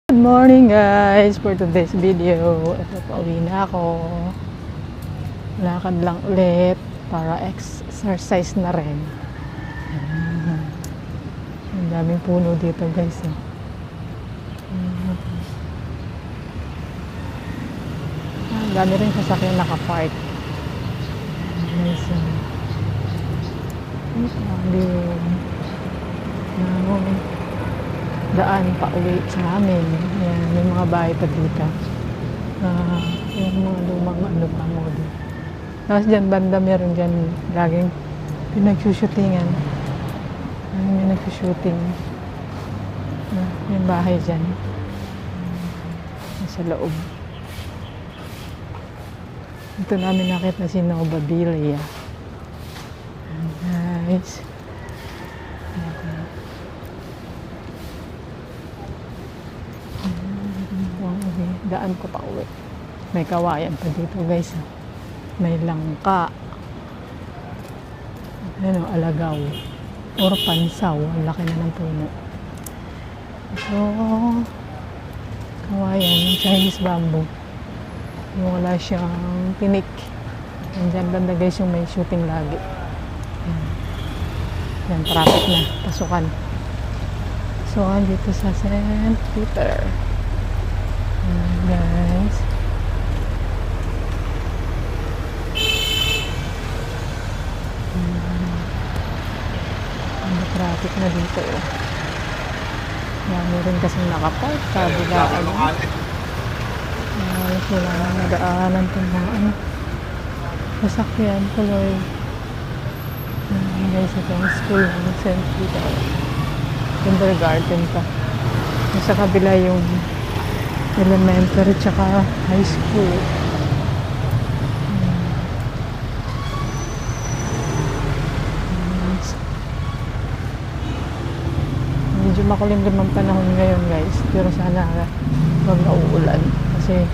Good morning guys! For today's video, ito pauwi na ako. Lakad lang ulit para exercise na rin. Ang daming puno dito guys. Ang dami rin sasakyan nakapark. Guys, daan pa uwi sa amin. Ayan, may mga bahay pa dito. Yung mga lumang pa mo dito. Tapos dyan banda meron dyan laging pinagsushootingan. May nagsushooting. Yung bahay dyan. Sa loob. Ito namin nakita si Nova Villa. Guys. Daan ko pa uwi. May kawayan pa dito guys. May langka. Ano, alagaw. Or pansaw. Ang laki na ng puno. So, kawayan. Chinese bamboo. Yung wala siyang tinik. Andyan banda guys yung may shooting lagi. Yan, traffic na. Pasukan. So, dito sa St. Peter. Guys. Traffic na dito. Marami rin kasing nakapark. Kabilaan. Wala na nadaanan itong mga sasakyan tuloy. Guys, ito ang school ng St. Peter. Kindergarten pa. Sa kabila yung elementary tsaka high school. Medyo makulimlim ang panahon ngayon guys, pero sana huwag na uulan kasi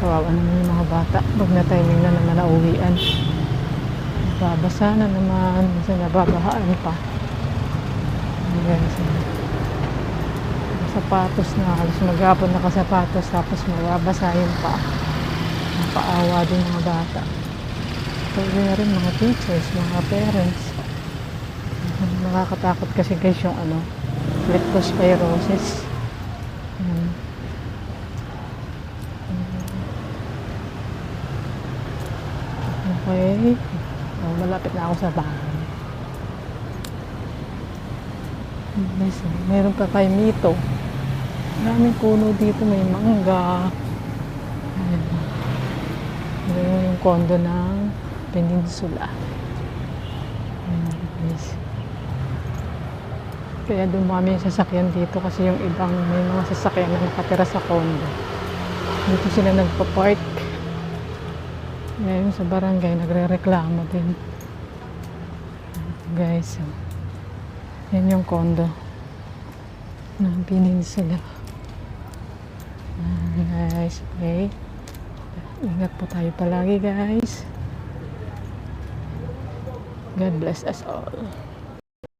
kawawa naman yung mga bata pag na timing na naman na uwian. Babasa na naman kasi nababahaan pa guys. Sapatos na, halos maghapon nakasapatos tapos mababasa yun pa. Napaawa din mga bata. Pwede na rin mga teachers, mga parents. Nakakatakot kasi guys yung leptospirosis. Okay. Malapit na ako sa bahay. Meron pa kay Mito. Maraming puno dito, may mangga. Meron yung condo ng Peninsula. Kaya dumami yung sasakyan dito kasi yung ibang may mga sasakyan na nakatira sa condo. Dito sila nagpa-park. Ngayon sa barangay nagre-reklamo din. Guys, yan yung condo ng Peninsula. Guys, okay. Ingat po tayo palagi guys. God bless us all.